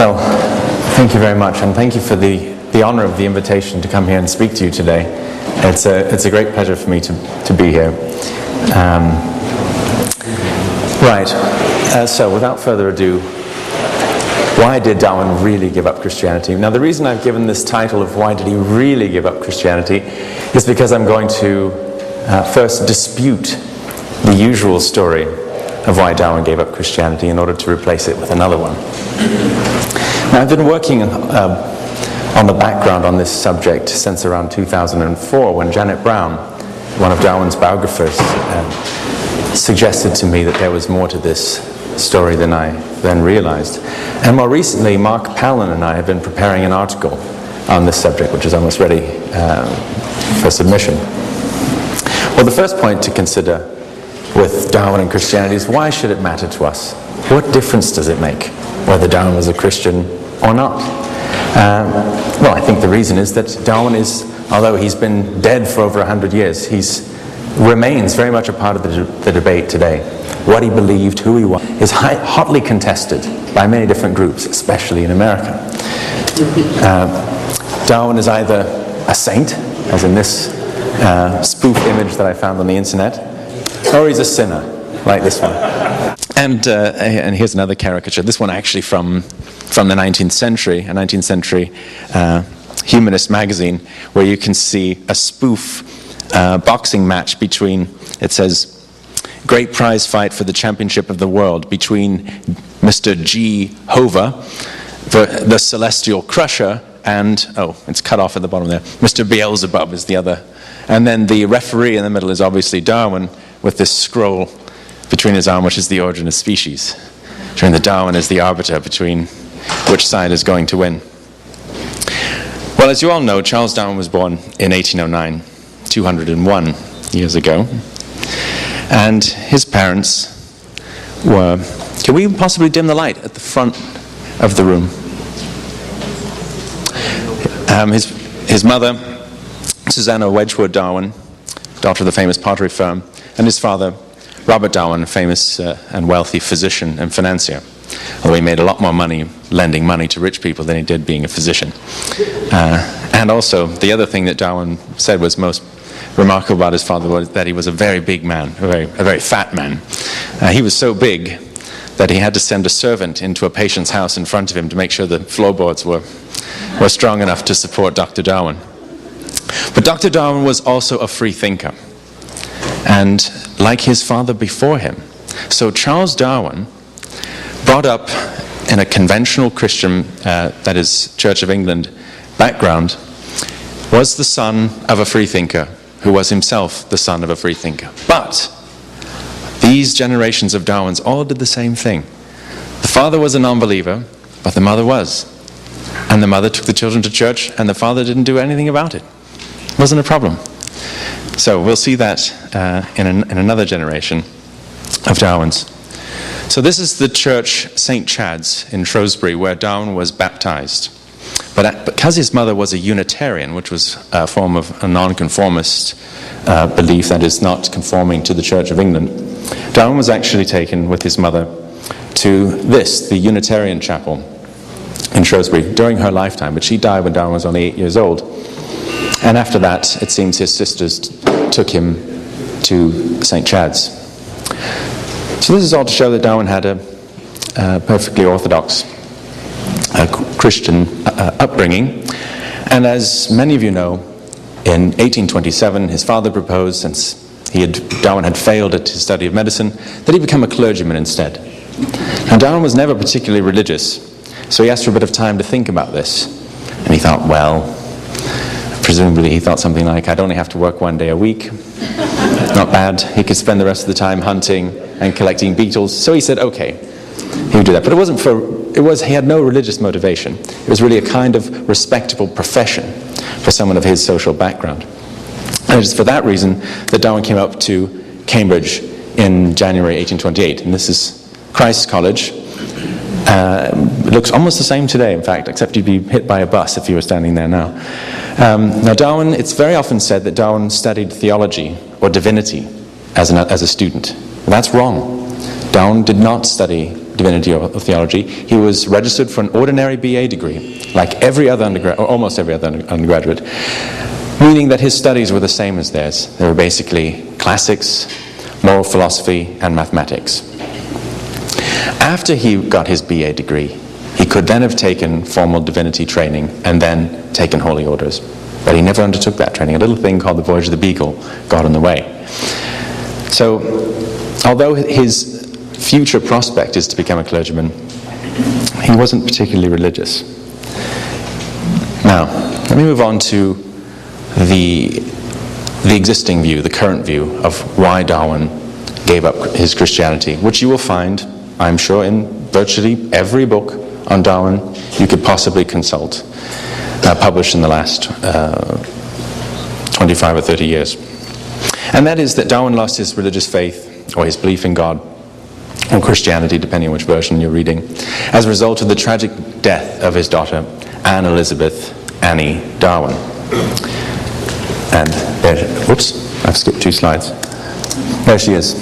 Well, thank you very much, and thank you for the honor of the invitation to come here and speak to you today. It's a great pleasure for me to be here. So without further ado, why did Darwin really give up Christianity? Now, the reason I've given this title of why did he really give up Christianity is because I'm going to first dispute the usual story of why Darwin gave up Christianity in order to replace it with another one. Now, I've been working on the background on this subject since around 2004, when Janet Brown, one of Darwin's biographers, suggested to me that there was more to this story than I then realized. And more recently, Mark Palin and I have been preparing an article on this subject, which is almost ready for submission. Well, the first point to consider with Darwin and Christianity is, why should it matter to us? What difference does it make whether Darwin was a Christian or not? Well, I think the reason is that Darwin is, although he's been dead for over 100 years, he remains very much a part of the debate today. What he believed, who he was, is hotly contested by many different groups, especially in America. Darwin is either a saint, as in this spoof image that I found on the internet, or he's a sinner, like this one. And here's another caricature. This one actually from the 19th century, a 19th century humanist magazine, where you can see a spoof boxing match between, it says, great prize fight for the championship of the world between Mr. G. Hoover, the celestial crusher, and, oh, it's cut off at the bottom there, Mr. Beelzebub is the other. And then the referee in the middle is obviously Darwin, with this scroll between his arm, which is the origin of species, showing that Darwin is the arbiter between which side is going to win. Well, as you all know, Charles Darwin was born in 1809, 201 years ago, and his parents were, can we possibly dim the light at the front of the room? His mother, Susanna Wedgwood Darwin, daughter of the famous pottery firm, and his father, Robert Darwin, a famous and wealthy physician and financier, although he made a lot more money lending money to rich people than he did being a physician. And also, the other thing that Darwin said was most remarkable about his father was that he was a very big man, a very fat man. He was so big that he had to send a servant into a patient's house in front of him to make sure the floorboards were strong enough to support Dr. Darwin. But Dr. Darwin was also a free thinker, and like his father before him. So Charles Darwin, brought up in a conventional Christian, that is Church of England background, was the son of a free thinker who was himself the son of a free thinker. But these generations of Darwins all did the same thing. The father was a non-believer, but the mother was. And the mother took the children to church, and the father didn't do anything about it. It wasn't a problem. So we'll see that in another generation of Darwins. So this is the church St. Chad's in Shrewsbury, where Darwin was baptized. But because his mother was a Unitarian, which was a form of a nonconformist belief that is not conforming to the Church of England, Darwin was actually taken with his mother to the Unitarian chapel in Shrewsbury during her lifetime. But she died when Darwin was only 8 years old. And after that, it seems his sisters took him to St. Chad's. So this is all to show that Darwin had a perfectly orthodox Christian upbringing. And as many of you know, in 1827, his father proposed, since Darwin had failed at his study of medicine, that he become a clergyman instead. Now, Darwin was never particularly religious, so he asked for a bit of time to think about this. And he thought, well, presumably he thought something like, I'd only have to work 1 day a week. Not bad. He could spend the rest of the time hunting and collecting beetles. So he said, okay, he would do that. But he had no religious motivation. It was really a kind of respectable profession for someone of his social background. And it is for that reason that Darwin came up to Cambridge in January 1828. And this is Christ's College. It looks almost the same today, in fact, except you'd be hit by a bus if you were standing there now. Now Darwin, it's very often said that Darwin studied theology or divinity as a student. Well, that's wrong. Darwin did not study divinity or theology, he was registered for an ordinary BA degree, like every other undergraduate, or almost every other undergraduate, meaning that his studies were the same as theirs. They were basically classics, moral philosophy, and mathematics. After he got his BA degree, he could then have taken formal divinity training and then taken holy orders. But he never undertook that training. A little thing called the Voyage of the Beagle got in the way. So, although his future prospect is to become a clergyman, he wasn't particularly religious. Now, let me move on to the existing view, the current view of why Darwin gave up his Christianity, which you will find, I'm sure, in virtually every book on Darwin you could possibly consult, published in the last 25 or 30 years. And that is that Darwin lost his religious faith, or his belief in God, or Christianity, depending on which version you're reading, as a result of the tragic death of his daughter, Anne Elizabeth Annie Darwin. And there, whoops, I've skipped 2 slides. There she is.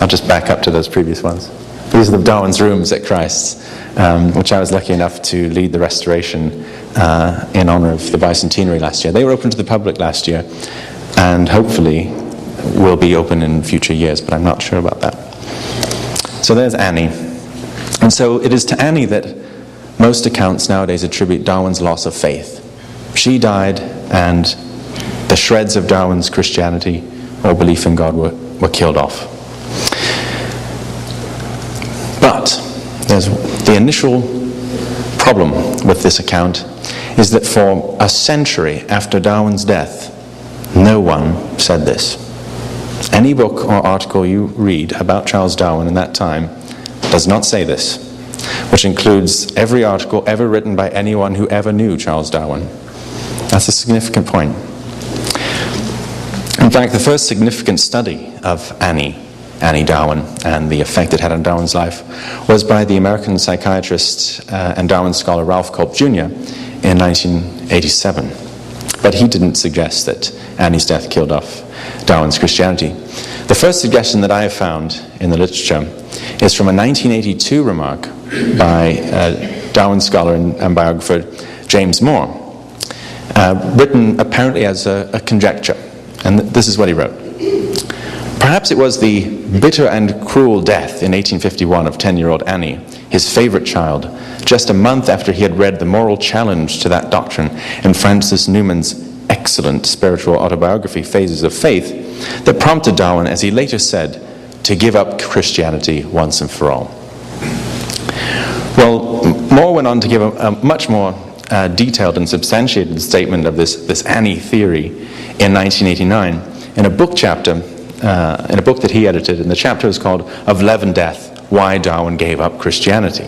I'll just back up to those previous ones. These are the Darwin's rooms at Christ's, which I was lucky enough to lead the restoration in honor of the bicentenary last year. They were open to the public last year, and hopefully will be open in future years, but I'm not sure about that. So there's Annie. And so it is to Annie that most accounts nowadays attribute Darwin's loss of faith. She died, and the shreds of Darwin's Christianity or belief in God were killed off. But there's the initial problem with this account is that for a century after Darwin's death, no one said this. Any book or article you read about Charles Darwin in that time does not say this, which includes every article ever written by anyone who ever knew Charles Darwin. That's a significant point. In fact, the first significant study of Annie Darwin and the effect it had on Darwin's life was by the American psychiatrist and Darwin scholar Ralph Culp Jr. in 1987. But he didn't suggest that Annie's death killed off Darwin's Christianity. The first suggestion that I have found in the literature is from a 1982 remark by Darwin scholar and biographer James Moore, written apparently as a conjecture. And this is what he wrote. Perhaps it was the bitter and cruel death in 1851 of 10-year-old Annie, his favorite child, just a month after he had read the moral challenge to that doctrine in Francis Newman's excellent spiritual autobiography, Phases of Faith, that prompted Darwin, as he later said, to give up Christianity once and for all. Well, Moore went on to give a much more detailed and substantiated statement of this Annie theory in 1989 in a book chapter, in a book that he edited, and the chapter is called Of Love and Death, Why Darwin Gave Up Christianity.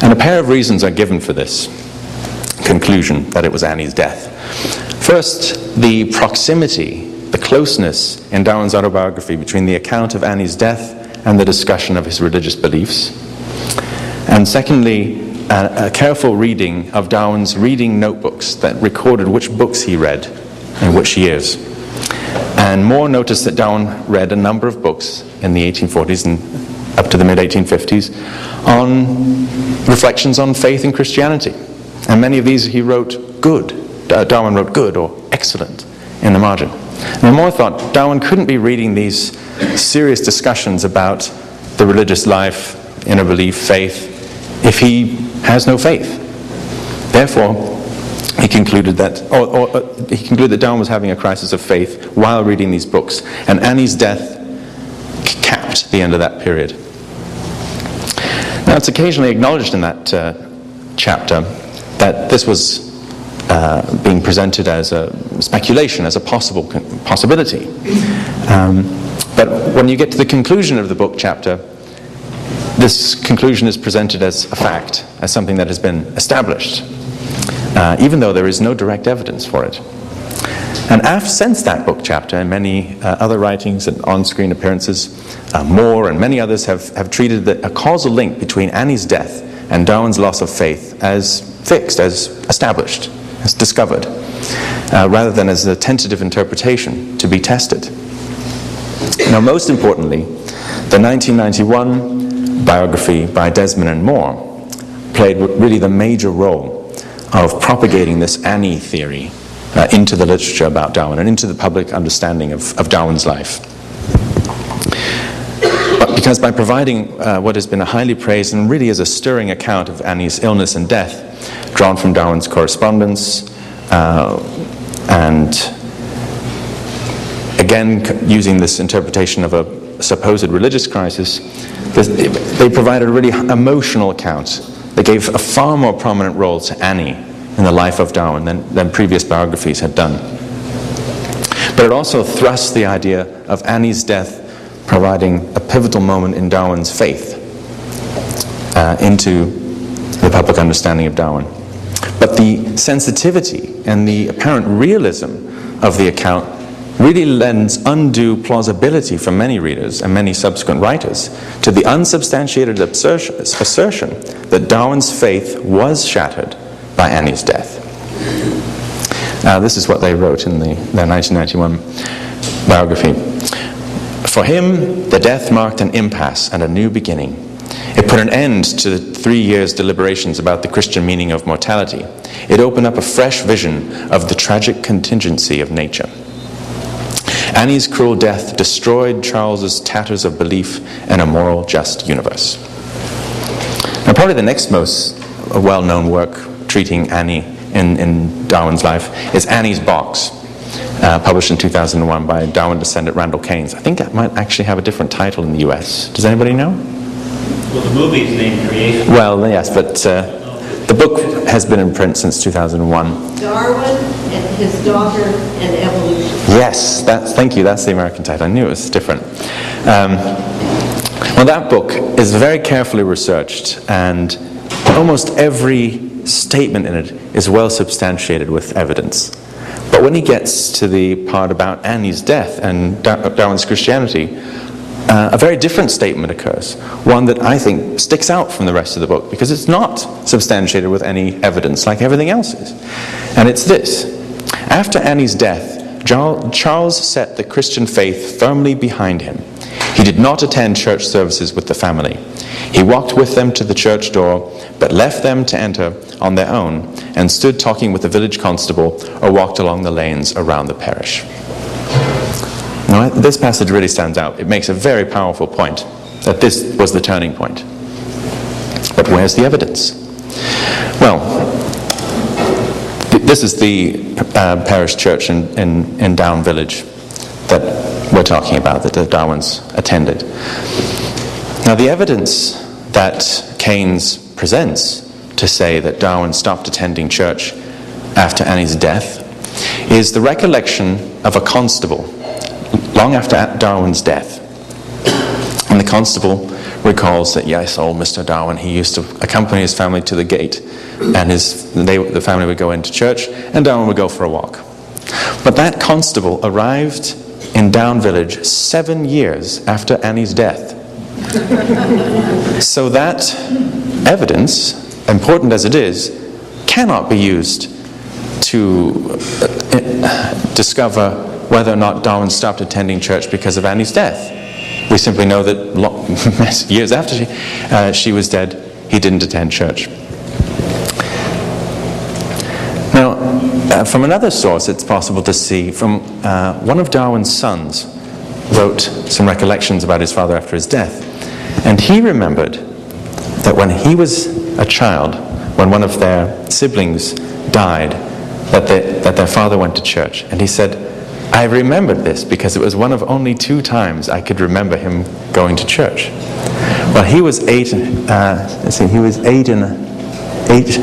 And a pair of reasons are given for this conclusion that it was Annie's death. First, the proximity, the closeness in Darwin's autobiography between the account of Annie's death and the discussion of his religious beliefs. And secondly, a careful reading of Darwin's reading notebooks that recorded which books he read in which years. And Moore noticed that Darwin read a number of books in the 1840s and up to the mid-1850s on reflections on faith and Christianity. And many of these he wrote good. Darwin wrote good or excellent in the margin. And Moore thought Darwin couldn't be reading these serious discussions about the religious life, inner belief, faith, if he has no faith. Therefore, he concluded that, he concluded that Darwin was having a crisis of faith while reading these books, and Annie's death capped the end of that period. Now, it's occasionally acknowledged in that chapter that this was being presented as a speculation, as a possibility. But when you get to the conclusion of the book chapter, this conclusion is presented as a fact, as something that has been established, even though there is no direct evidence for it. And since that book chapter, and many other writings and on-screen appearances, Moore and many others have treated a causal link between Annie's death and Darwin's loss of faith as fixed, as established, as discovered, rather than as a tentative interpretation to be tested. Now, most importantly, the 1991 biography by Desmond and Moore played really the major role of propagating this Annie theory into the literature about Darwin and into the public understanding of Darwin's life. Because by providing what has been a highly praised and really is a stirring account of Annie's illness and death, drawn from Darwin's correspondence, and again using this interpretation of a supposed religious crisis, they provided a really emotional account. They gave a far more prominent role to Annie in the life of Darwin than previous biographies had done. But it also thrust the idea of Annie's death providing a pivotal moment in Darwin's faith into the public understanding of Darwin. But the sensitivity and the apparent realism of the account really lends undue plausibility for many readers and many subsequent writers to the unsubstantiated assertion that Darwin's faith was shattered by Annie's death. This is what they wrote in their 1991 biography. For him, the death marked an impasse and a new beginning. It put an end to the 3 years' deliberations about the Christian meaning of mortality. It opened up a fresh vision of the tragic contingency of nature. Annie's cruel death destroyed Charles's tatters of belief in a moral, just universe. Now, probably the next most well-known work treating Annie in Darwin's life is Annie's Box, published in 2001 by Darwin descendant Randall Keynes. I think that might actually have a different title in the US. Does anybody know? Well, the movie's named Creation. Well, yes, but the book has been in print since 2001. Darwin and his daughter and evolution. Yes, thank you, that's the American title. I knew it was different. Well, that book is very carefully researched, and almost every statement in it is well substantiated with evidence. But when he gets to the part about Annie's death and Darwin's Christianity, a very different statement occurs, one that I think sticks out from the rest of the book because it's not substantiated with any evidence like everything else is. And it's this: after Annie's death, Charles set the Christian faith firmly behind him. He did not attend church services with the family. He walked with them to the church door, but left them to enter on their own, and stood talking with the village constable or walked along the lanes around the parish. Now, this passage really stands out. It makes a very powerful point that this was the turning point. But where's the evidence? Well, this is the parish church in Down Village that we're talking about, that the Darwins attended. Now, the evidence that Keynes presents to say that Darwin stopped attending church after Annie's death is the recollection of a constable long after Darwin's death. And the constable recalls that, yes, old Mr. Darwin, he used to accompany his family to the gate, and the family would go into church, and Darwin would go for a walk. But that constable arrived in Down Village 7 years after Annie's death. So that evidence, important as it is, cannot be used to discover whether or not Darwin stopped attending church because of Annie's death. We simply know that years after she was dead, he didn't attend church. Now, from another source, it's possible to see from one of Darwin's sons wrote some recollections about his father after his death. And he remembered that when he was a child, when one of their siblings died, that their father went to church. And he said, I remembered this because it was one of only 2 times I could remember him going to church. Well, he was 8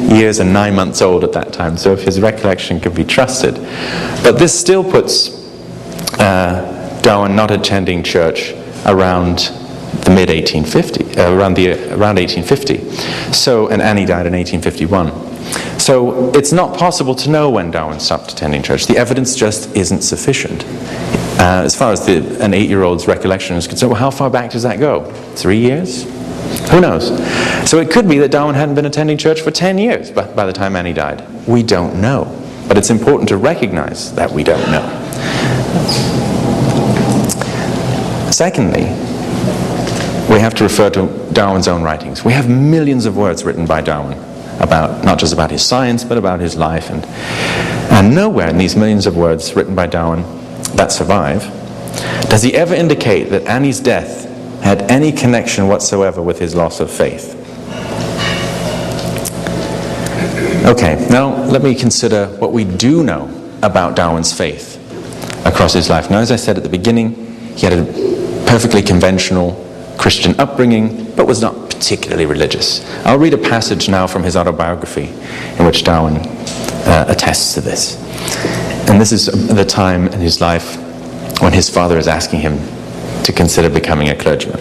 years and 9 months old at that time, so if his recollection could be trusted. But this still puts Darwin not attending church around the mid-1850, around 1850. So, and Annie died in 1851. So it's not possible to know when Darwin stopped attending church. The evidence just isn't sufficient. As far as an 8-year-old's recollection is concerned, well, how far back does that go? 3 years? Who knows? So it could be that Darwin hadn't been attending church for 10 years by the time Annie died. We don't know. But it's important to recognize that we don't know. Secondly, we have to refer to Darwin's own writings. We have millions of words written by Darwin, about not just about his science, but about his life. And nowhere in these millions of words written by Darwin that survive does he ever indicate that Annie's death had any connection whatsoever with his loss of faith. Okay, now let me consider what we do know about Darwin's faith across his life. Now, as I said at the beginning, he had a perfectly conventional Christian upbringing, but was not particularly religious. I'll read a passage now from his autobiography in which Darwin attests to this. And this is the time in his life when his father is asking him to consider becoming a clergyman.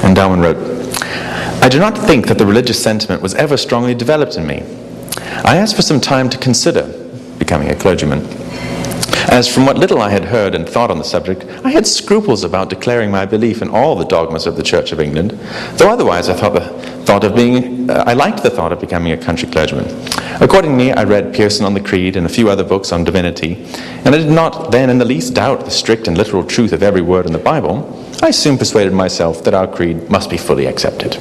And Darwin wrote, "I do not think that the religious sentiment was ever strongly developed in me. I asked for some time to consider becoming a clergyman. As from what little I had heard and thought on the subject, I had scruples about declaring my belief in all the dogmas of the Church of England, though otherwise I liked the thought of becoming a country clergyman. Accordingly, I read Pearson on the Creed and a few other books on divinity, and I did not then in the least doubt the strict and literal truth of every word in the Bible. I soon persuaded myself that our creed must be fully accepted."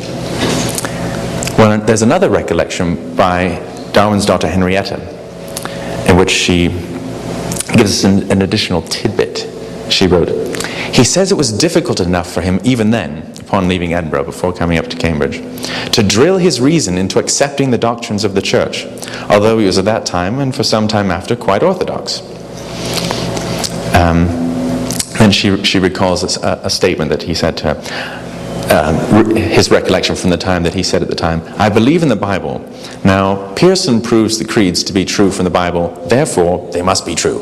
Well, there's another recollection by Darwin's daughter Henrietta, in which she gives us an additional tidbit. She wrote, "He says it was difficult enough for him even then, upon leaving Edinburgh before coming up to Cambridge, to drill his reason into accepting the doctrines of the Church, although he was at that time and for some time after quite orthodox." Then she recalls a statement that he said to her, his recollection from the time that he said at the time, "I believe in the Bible. Now, Pearson proves the creeds to be true from the Bible, therefore they must be true."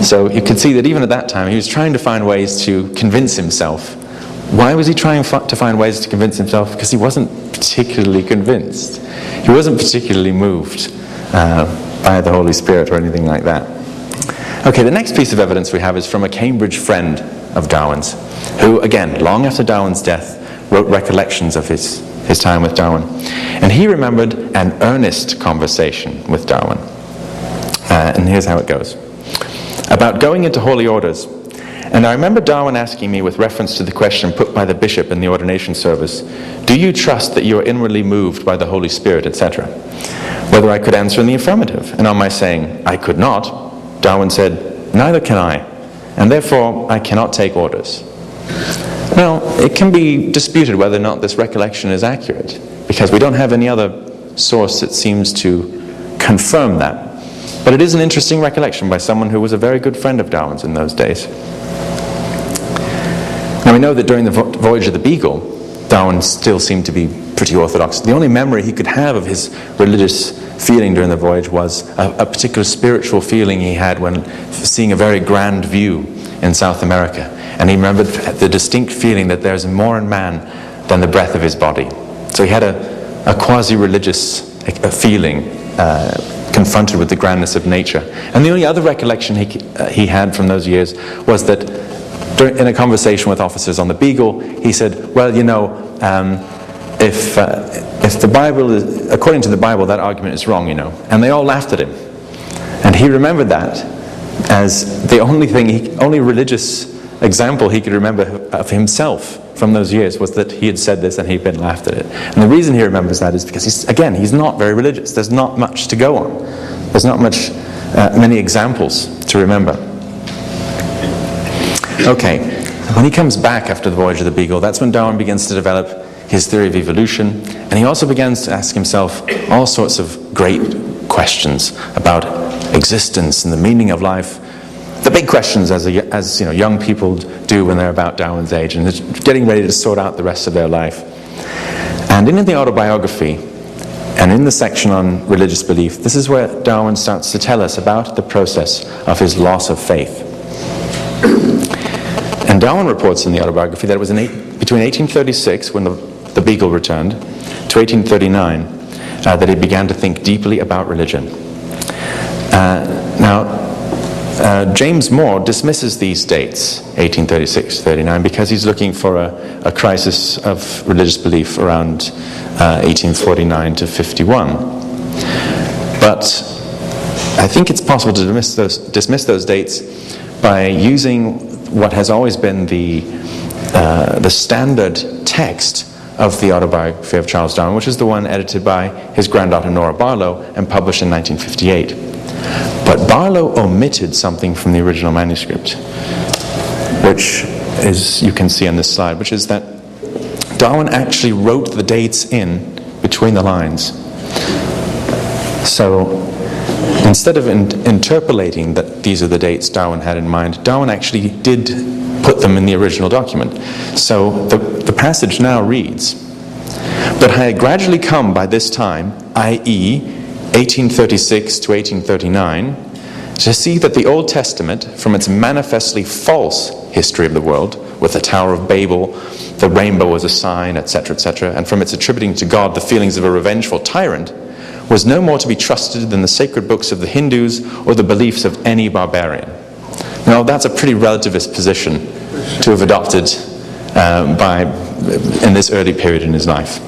So you can see that even at that time he was trying to find ways to convince himself. Why was he trying to find ways to convince himself? Because he wasn't particularly convinced. He wasn't particularly moved by the Holy Spirit or anything like that. Okay, the next piece of evidence we have is from a Cambridge friend of Darwin's, who, again, long after Darwin's death, wrote recollections of his time with Darwin. And he remembered an earnest conversation with Darwin. And here's how it goes. About going into holy orders. "And I remember Darwin asking me with reference to the question put by the bishop in the ordination service, 'Do you trust that you are inwardly moved by the Holy Spirit, etc.?' whether I could answer in the affirmative. And on my saying, 'I could not,' Darwin said, 'Neither can I, and therefore I cannot take orders.'" Now, it can be disputed whether or not this recollection is accurate, because we don't have any other source that seems to confirm that. But it is an interesting recollection by someone who was a very good friend of Darwin's in those days. Now, we know that during the voyage of the Beagle, Darwin still seemed to be pretty orthodox. The only memory he could have of his religious feeling during the voyage was a particular spiritual feeling he had when seeing a very grand view in South America. And he remembered the distinct feeling that there's more in man than the breath of his body. So he had a quasi-religious feeling confronted with the grandness of nature. And the only other recollection he had from those years was that in a conversation with officers on the Beagle, he said, "Well, you know, if the Bible is, according to the Bible, that argument is wrong, you know." And they all laughed at him. And he remembered that as the only religious example he could remember of himself from those years was that he had said this and he'd been laughed at it. And the reason he remembers that is because he's not very religious. There's not much to go on. There's not many examples to remember. Okay, when he comes back after the voyage of the Beagle, that's when Darwin begins to develop his theory of evolution, and he also begins to ask himself all sorts of great questions about existence and the meaning of life. The big questions, as young people do when they're about Darwin's age, and they're getting ready to sort out the rest of their life. And in the autobiography, and in the section on religious belief, this is where Darwin starts to tell us about the process of his loss of faith. And Darwin reports in the autobiography that it was between 1836, when the Beagle returned, to 1839, that he began to think deeply about religion. James Moore dismisses these dates, 1836-39, because he's looking for a crisis of religious belief around 1849 to 51. But I think it's possible to dismiss those dates by using what has always been the standard text of the autobiography of Charles Darwin, which is the one edited by his granddaughter Nora Barlow and published in 1958. But Barlow omitted something from the original manuscript, which is, you can see on this slide, which is that Darwin actually wrote the dates in between the lines. So instead of interpolating that these are the dates Darwin had in mind, Darwin actually did put them in the original document. So the passage now reads, "But I had gradually come by this time, i.e. 1836 to 1839, to see that the Old Testament, from its manifestly false history of the world, with the Tower of Babel, the rainbow as a sign, etc., and from its attributing to God the feelings of a revengeful tyrant, was no more to be trusted than the sacred books of the Hindus or the beliefs of any barbarian." Now, that's a pretty relativist position to have adopted in this early period in his life.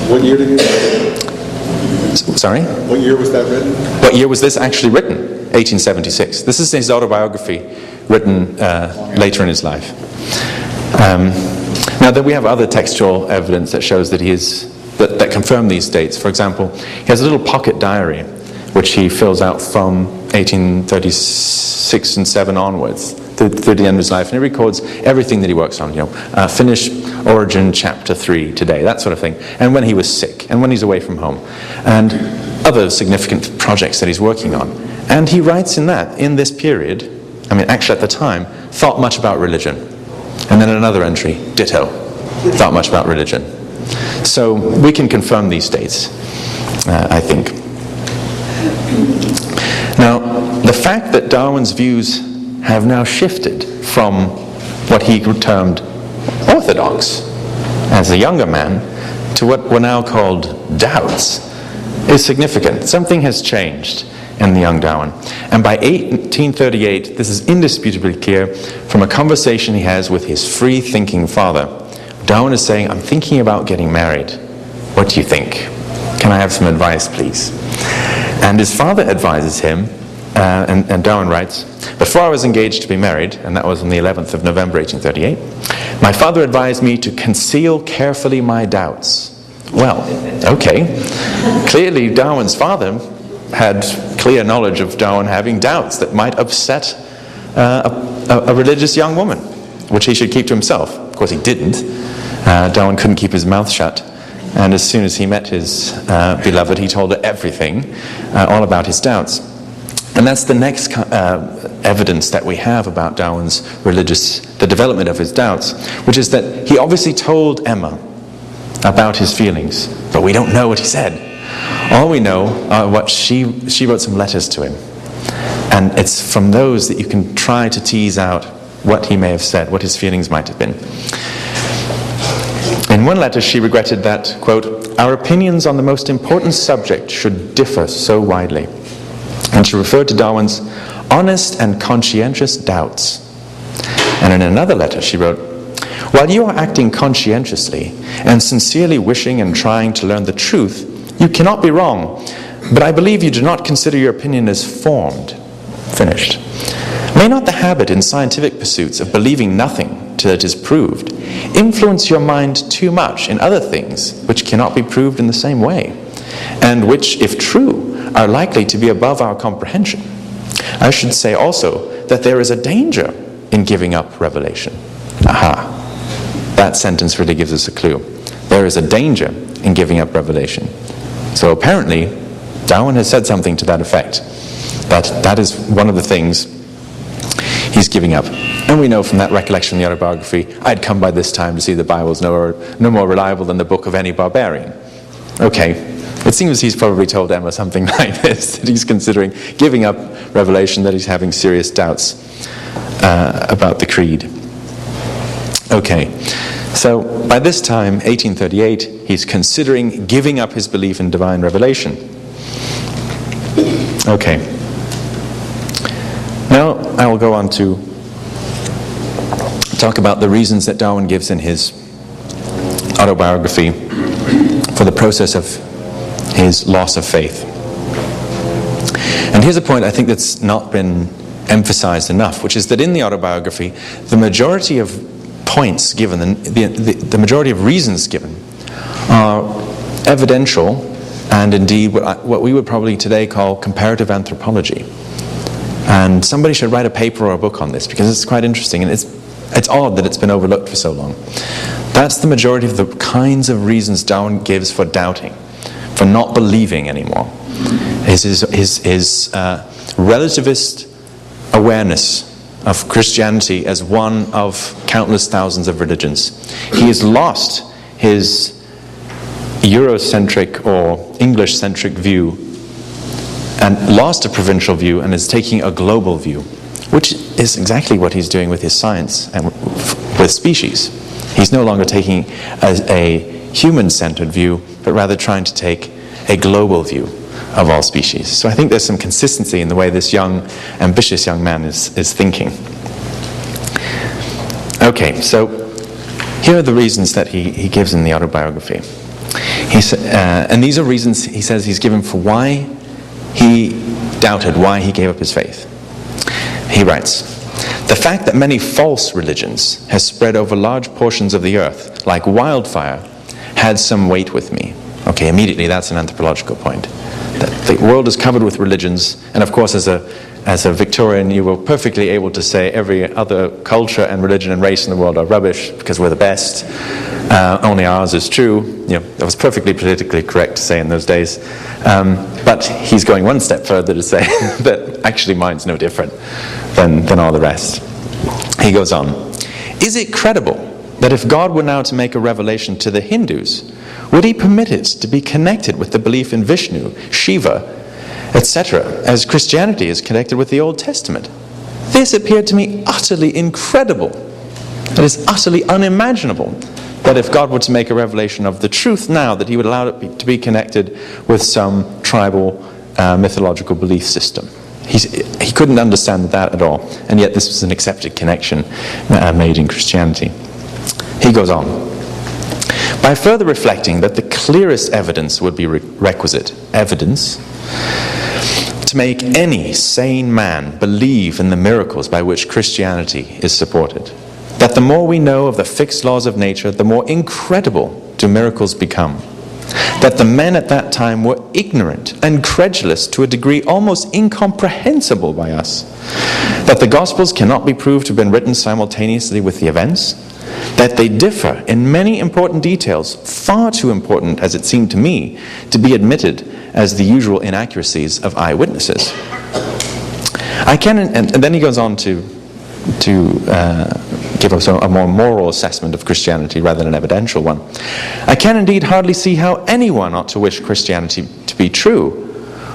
What year did you write? Sorry? What year was that written? What year was this actually written? 1876. This is his autobiography written later in his life. Now, then we have other textual evidence that shows that that confirm these dates. For example, he has a little pocket diary which he fills out from 1836 and 7 onwards through the end of his life, and he records everything that he works on. Finish Origin chapter 3 today, that sort of thing, and when he was sick, and when he's away from home, and other significant projects that he's working on. And he writes in this period, actually at the time, thought much about religion. And then another entry, ditto, thought much about religion. So we can confirm these dates, I think. Now, the fact that Darwin's views have now shifted from what he termed orthodox as a younger man to what were now called doubts is significant. Something has changed in the young Darwin. And by 1838, this is indisputably clear from a conversation he has with his free-thinking father. Darwin is saying, "I'm thinking about getting married. What do you think? Can I have some advice, please?" And his father advises him, and Darwin writes, "Before I was engaged to be married," and that was on the 11th of November 1838, "my father advised me to conceal carefully my doubts." Well, okay. Clearly, Darwin's father had clear knowledge of Darwin having doubts that might upset a religious young woman, which he should keep to himself. Of course, he didn't. Darwin couldn't keep his mouth shut. And as soon as he met his beloved, he told her everything, all about his doubts. And that's the next evidence that we have about Darwin's the development of his doubts, which is that he obviously told Emma about his feelings, but we don't know what he said. All we know are what she wrote some letters to him. And it's from those that you can try to tease out what he may have said, what his feelings might have been. In one letter, she regretted that, quote, "our opinions on the most important subject should differ so widely." And she referred to Darwin's honest and conscientious doubts. And in another letter, she wrote, "While you are acting conscientiously and sincerely wishing and trying to learn the truth, you cannot be wrong, but I believe you do not consider your opinion as formed, finished. May not the habit in scientific pursuits of believing nothing till it is proved influence your mind too much in other things which cannot be proved in the same way, and which, if true, are likely to be above our comprehension? I should say also that there is a danger in giving up revelation." Aha! That sentence really gives us a clue. There is a danger in giving up revelation. So apparently, Darwin has said something to that effect. That is one of the things he's giving up. And we know from that recollection in the autobiography, "I'd come by this time to see the Bible's no more reliable than the book of any barbarian." Okay, it seems he's probably told Emma something like this, that he's considering giving up revelation, that he's having serious doubts about the creed. Okay, so by this time, 1838, he's considering giving up his belief in divine revelation. Okay. Now I will go on to talk about the reasons that Darwin gives in his autobiography for the process of his loss of faith. And here's a point I think that's not been emphasized enough, which is that in the autobiography, the majority of points given, the majority of reasons given, are evidential and indeed what we would probably today call comparative anthropology. And somebody should write a paper or a book on this because it's quite interesting, and it's odd that it's been overlooked for so long. That's the majority of the kinds of reasons Darwin gives for doubting, for not believing anymore. His relativist awareness of Christianity as one of countless thousands of religions. He has lost his Eurocentric or English-centric view and lost a provincial view and is taking a global view, which is exactly what he's doing with his science and with species. He's no longer taking a human-centered view, but rather trying to take a global view of all species. So I think there's some consistency in the way this young, ambitious young man is thinking. Okay, so here are the reasons that he gives in the autobiography. And these are reasons, he says, he's given for why he doubted, why he gave up his faith. He writes, "The fact that many false religions has spread over large portions of the earth, like wildfire, had some weight with me." Okay, immediately that's an anthropological point. That the world is covered with religions, and of course as a Victorian you were perfectly able to say every other culture and religion and race in the world are rubbish because we're the best. Only ours is true. You know, that was perfectly politically correct to say in those days. But he's going one step further to say that actually mine's no different than all the rest. He goes on, "Is it credible that if God were now to make a revelation to the Hindus, would he permit it to be connected with the belief in Vishnu, Shiva, etc., as Christianity is connected with the Old Testament? This appeared to me utterly incredible. It is utterly unimaginable that if God were to make a revelation of the truth now, that he would allow it to be connected with some tribal mythological belief system." He couldn't understand that at all, and yet this was an accepted connection made in Christianity. He goes on, "By further reflecting that the clearest evidence would be requisite, evidence, to make any sane man believe in the miracles by which Christianity is supported. That the more we know of the fixed laws of nature, the more incredible do miracles become. That the men at that time were ignorant and credulous to a degree almost incomprehensible by us. That the Gospels cannot be proved to have been written simultaneously with the events. That they differ in many important details, far too important, as it seemed to me, to be admitted as the usual inaccuracies of eyewitnesses. And then he goes on to give us a more moral assessment of Christianity rather than an evidential one. "I can indeed hardly see how anyone ought to wish Christianity to be true.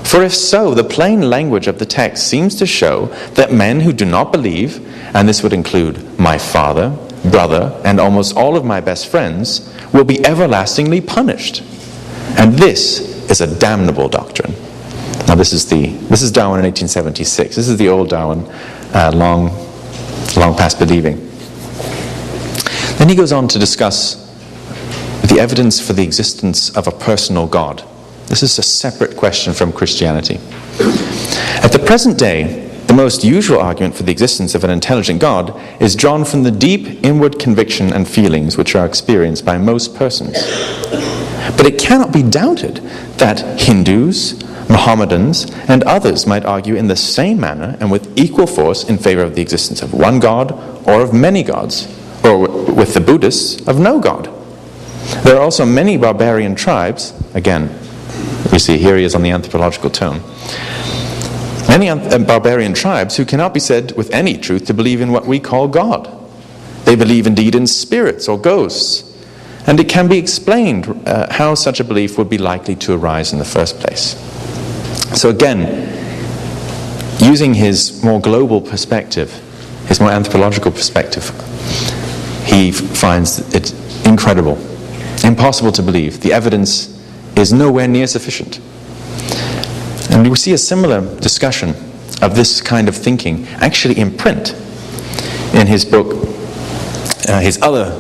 For if so, the plain language of the text seems to show that men who do not believe, and this would include my father, brother, and almost all of my best friends, will be everlastingly punished. And this is a damnable doctrine." Now this is Darwin in 1876. This is the old Darwin, long past believing. Then he goes on to discuss the evidence for the existence of a personal God. This is a separate question from Christianity. "At the present day, the most usual argument for the existence of an intelligent God is drawn from the deep inward conviction and feelings which are experienced by most persons. But it cannot be doubted that Hindus, Mohammedans, and others might argue in the same manner and with equal force in favor of the existence of one God or of many gods, or with the Buddhists, of no God. There are also many barbarian tribes," again, we see here he is on the anthropological tone, "many barbarian tribes who cannot be said with any truth to believe in what we call God. They believe indeed in spirits or ghosts, and it can be explained how such a belief would be likely to arise in the first place." So again, using his more global perspective, his more anthropological perspective, he finds it incredible, impossible to believe. The evidence is nowhere near sufficient. And we see a similar discussion of this kind of thinking actually in print in his book, his other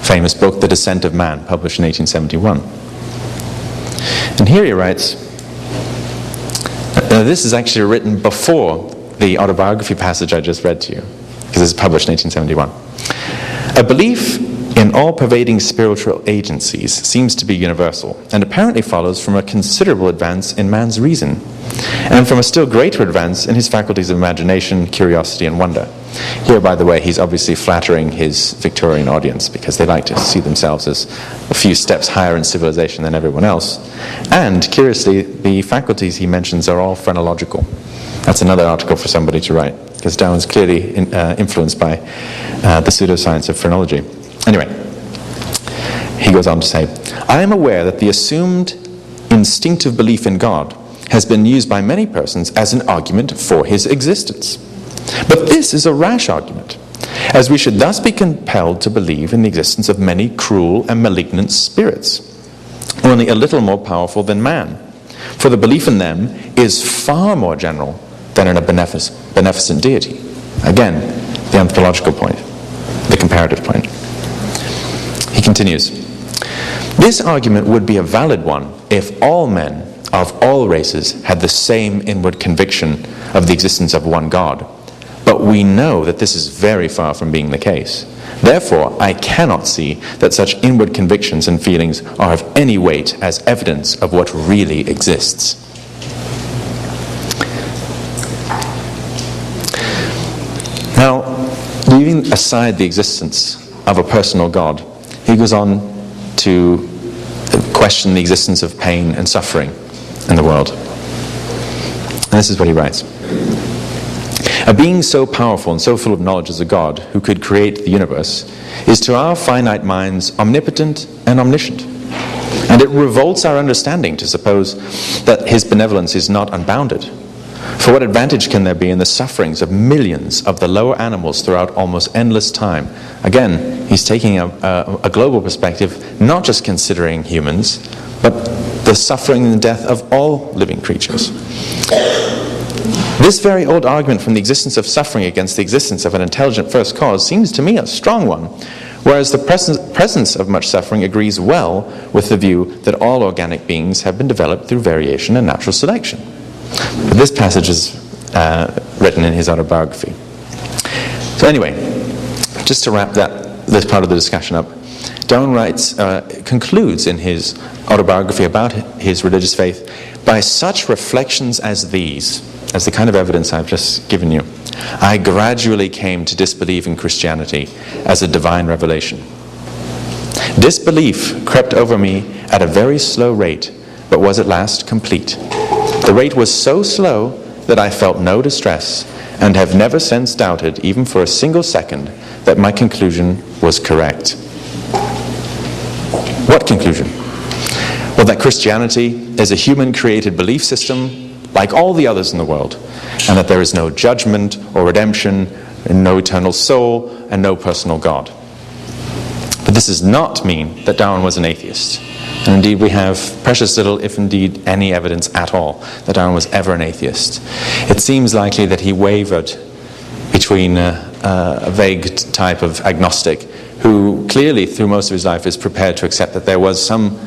famous book, The Descent of Man, published in 1871. And here he writes, this is actually written before the autobiography passage I just read to you, because it's published in 1871. A belief in all-pervading spiritual agencies seems to be universal, and apparently follows from a considerable advance in man's reason, and from a still greater advance in his faculties of imagination, curiosity, and wonder. Here, by the way, he's obviously flattering his Victorian audience, because they like to see themselves as a few steps higher in civilization than everyone else. And, curiously, the faculties he mentions are all phrenological. That's another article for somebody to write, because Darwin's clearly influenced by the pseudoscience of phrenology. Anyway, he goes on to say, I am aware that the assumed instinctive belief in God has been used by many persons as an argument for his existence. But this is a rash argument, as we should thus be compelled to believe in the existence of many cruel and malignant spirits, only a little more powerful than man. For the belief in them is far more general than in a beneficent deity. Again, the anthropological point, the comparative point. He continues, this argument would be a valid one if all men of all races had the same inward conviction of the existence of one God. But we know that this is very far from being the case. Therefore, I cannot see that such inward convictions and feelings are of any weight as evidence of what really exists. Now, leaving aside the existence of a personal God, he goes on to question the existence of pain and suffering in the world. And this is what he writes. A being so powerful and so full of knowledge as a God who could create the universe is to our finite minds omnipotent and omniscient. And it revolts our understanding to suppose that his benevolence is not unbounded. For what advantage can there be in the sufferings of millions of the lower animals throughout almost endless time? Again, he's taking a global perspective, not just considering humans, but the suffering and the death of all living creatures. This very old argument from the existence of suffering against the existence of an intelligent first cause seems to me a strong one, whereas the presence of much suffering agrees well with the view that all organic beings have been developed through variation and natural selection. But this passage is written in his autobiography. So anyway, just to wrap this part of the discussion up, Darwin concludes in his autobiography about his religious faith, by such reflections as these, as the kind of evidence I've just given you, I gradually came to disbelieve in Christianity as a divine revelation. Disbelief crept over me at a very slow rate, but was at last complete. The rate was so slow that I felt no distress, and have never since doubted, even for a single second, that my conclusion was correct. What conclusion? Well, that Christianity is a human-created belief system like all the others in the world, and that there is no judgment or redemption, and no eternal soul, and no personal God. But this does not mean that Darwin was an atheist. And indeed, we have precious little, if indeed any evidence at all, that Darwin was ever an atheist. It seems likely that he wavered between a vague type of agnostic who clearly, through most of his life, is prepared to accept that there was some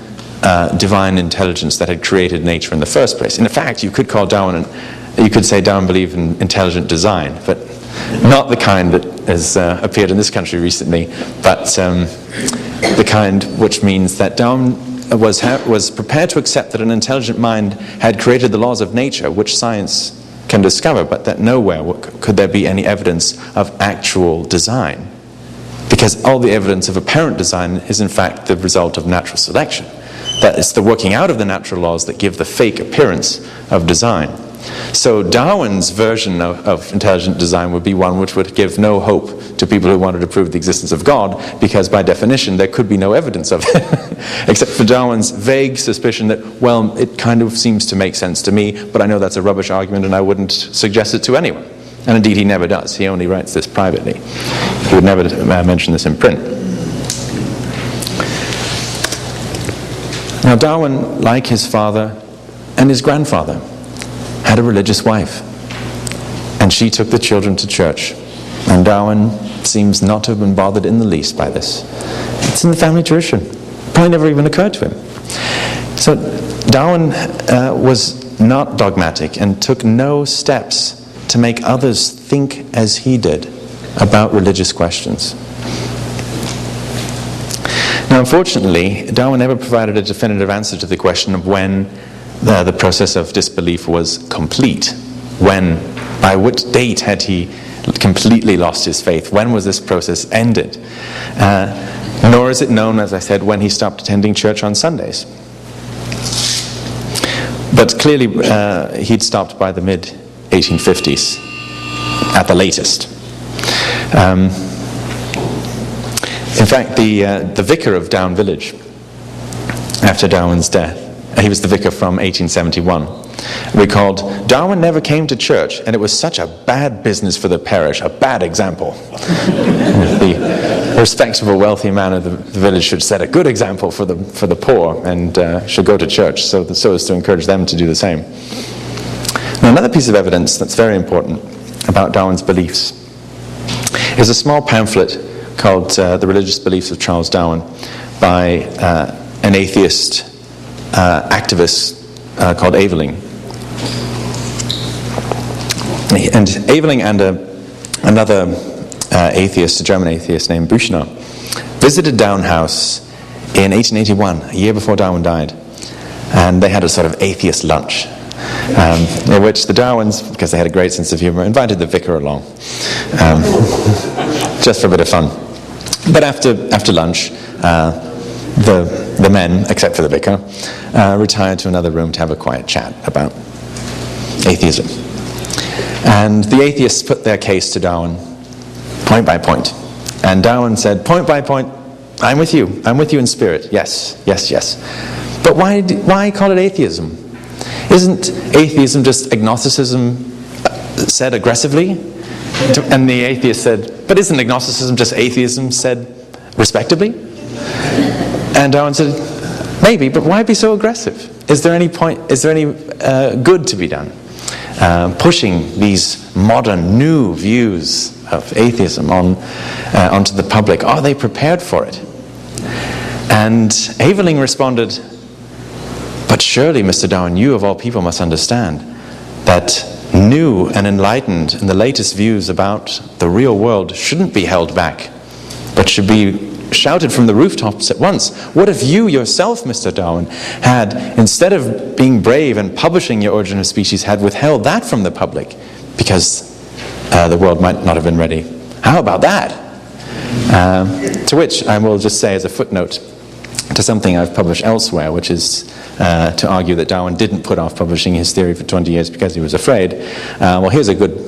divine intelligence that had created nature in the first place. In fact, you could say Darwin believed in intelligent design, but not the kind that has appeared in this country recently, but the kind which means that Darwin was prepared to accept that an intelligent mind had created the laws of nature, which science can discover, but that nowhere could there be any evidence of actual design, because all the evidence of apparent design is in fact the result of natural selection. That it's the working out of the natural laws that give the fake appearance of design. So Darwin's version of intelligent design would be one which would give no hope to people who wanted to prove the existence of God, because by definition there could be no evidence of it, except for Darwin's vague suspicion that, well, it kind of seems to make sense to me, but I know that's a rubbish argument and I wouldn't suggest it to anyone. And indeed he never does. He only writes this privately. He would never mention this in print. Now Darwin, like his father and his grandfather, had a religious wife, and she took the children to church, and Darwin seems not to have been bothered in the least by this. It's in the family tradition. Probably never even occurred to him. So Darwin was not dogmatic and took no steps to make others think as he did about religious questions. Now, unfortunately, Darwin never provided a definitive answer to the question of when the process of disbelief was complete. By what date had he completely lost his faith? When was this process ended? Nor is it known, as I said, when he stopped attending church on Sundays. But clearly, he'd stopped by the mid-1850s, at the latest. In fact, the vicar of Down Village, after Darwin's death, he was the vicar from 1871, recalled, "Darwin never came to church, and it was such a bad business for the parish, a bad example." The respectable, wealthy man of the village should set a good example for the poor, and should go to church so as to encourage them to do the same. Now, another piece of evidence that's very important about Darwin's beliefs is a small pamphlet called The Religious Beliefs of Charles Darwin by an atheist activist called Aveling. And Aveling and another atheist, a German atheist named Büchner, visited Darwin House in 1881, a year before Darwin died. And they had a sort of atheist lunch, in which the Darwins, because they had a great sense of humor, invited the vicar along, just for a bit of fun. But after lunch, the men, except for the vicar, retired to another room to have a quiet chat about atheism. And the atheists put their case to Darwin point by point. And Darwin said, point by point, I'm with you in spirit. Yes, yes, yes. But why call it atheism? Isn't atheism just agnosticism said aggressively? And the atheist said, but isn't agnosticism just atheism said respectably? And Darwin said, maybe, but why be so aggressive? Is there any good to be done? Pushing these modern, new views of atheism onto the public. Are they prepared for it? And Aveling responded, but surely, Mr. Darwin, you of all people must understand that new and enlightened and the latest views about the real world shouldn't be held back, but should be shouted from the rooftops at once. What if you yourself, Mr. Darwin, had, instead of being brave and publishing your Origin of Species, had withheld that from the public because the world might not have been ready? How about that? To which I will just say as a footnote to something I've published elsewhere, which is to argue that Darwin didn't put off publishing his theory for 20 years because he was afraid. Well, here's a good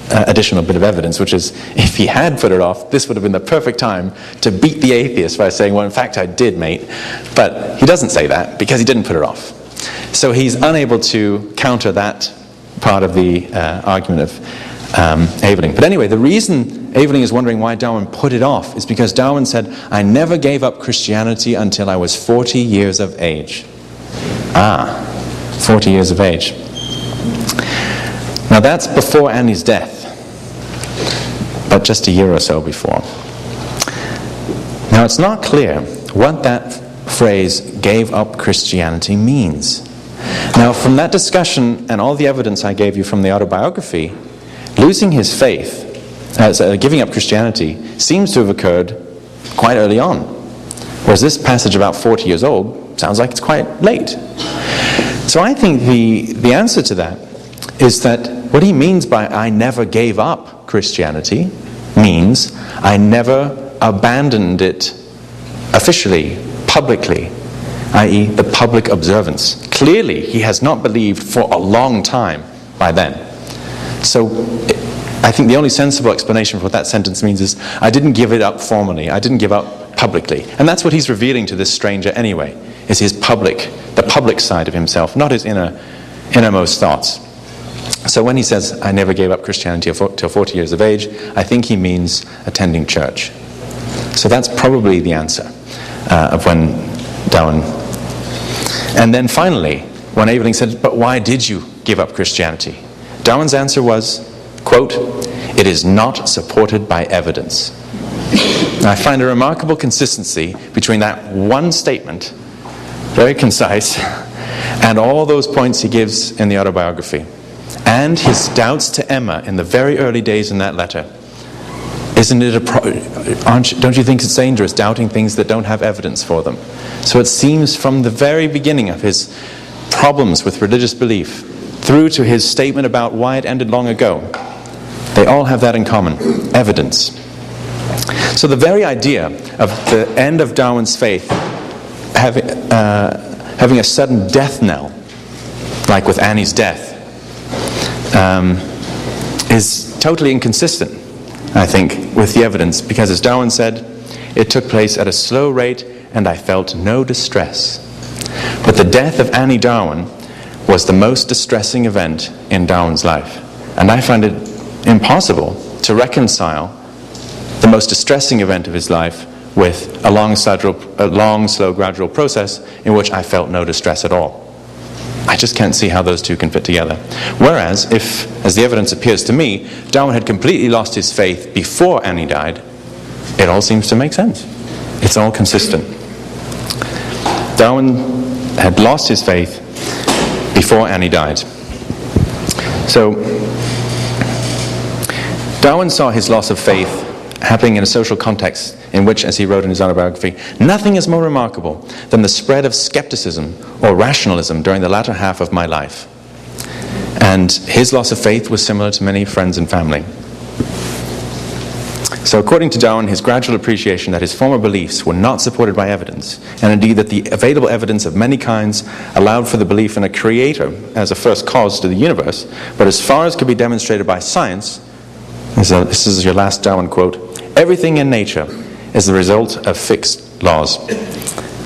additional bit of evidence, which is if he had put it off, this would have been the perfect time to beat the atheist by saying, well, in fact, I did, mate. But he doesn't say that because he didn't put it off. So he's unable to counter that part of the argument of Aveling. But anyway, the reason Aveling is wondering why Darwin put it off is because Darwin said, I never gave up Christianity until I was 40 years of age. 40 years of age. Now that's before Annie's death, but just a year or so before. Now it's not clear what that phrase, gave up Christianity, means. Now from that discussion and all the evidence I gave you from the autobiography, losing his faith, giving up Christianity, seems to have occurred quite early on. Whereas this passage about 40 years old sounds like it's quite late. So I think the answer to that is that what he means by I never gave up Christianity means I never abandoned it officially, publicly, i.e. the public observance. Clearly, he has not believed for a long time by then. So I think the only sensible explanation for what that sentence means is I didn't give it up formally, I didn't give up publicly. And that's what he's revealing to this stranger anyway, is the public side of himself, not his innermost thoughts. So when he says, I never gave up Christianity till 40 years of age, I think he means attending church. So that's probably the answer of when Darwin. And then finally, when Aveling said, but why did you give up Christianity? Darwin's answer was, quote, it is not supported by evidence. I find a remarkable consistency between that one statement, very concise, and all those points he gives in the autobiography, and his doubts to Emma in the very early days in that letter. Isn't it don't you think it's dangerous doubting things that don't have evidence for them? So it seems from the very beginning of his problems with religious belief through to his statement about why it ended long ago, they all have that in common: evidence. So the very idea of the end of Darwin's faith having a sudden death knell, like with Annie's death, is totally inconsistent, I think, with the evidence, because as Darwin said, it took place at a slow rate and I felt no distress. But the death of Annie Darwin was the most distressing event in Darwin's life, and I find it impossible to reconcile the most distressing event of his life with a long, slow, gradual process in which I felt no distress at all. I just can't see how those two can fit together. Whereas, if, as the evidence appears to me, Darwin had completely lost his faith before Annie died, it all seems to make sense. It's all consistent. Darwin had lost his faith before Annie died. So, Darwin saw his loss of faith happening in a social context in which, as he wrote in his autobiography, nothing is more remarkable than the spread of skepticism or rationalism during the latter half of my life. And his loss of faith was similar to many friends and family. So according to Darwin, his gradual appreciation that his former beliefs were not supported by evidence, and indeed that the available evidence of many kinds allowed for the belief in a creator as a first cause to the universe, but as far as could be demonstrated by science, this is your last Darwin quote, everything in nature is the result of fixed laws.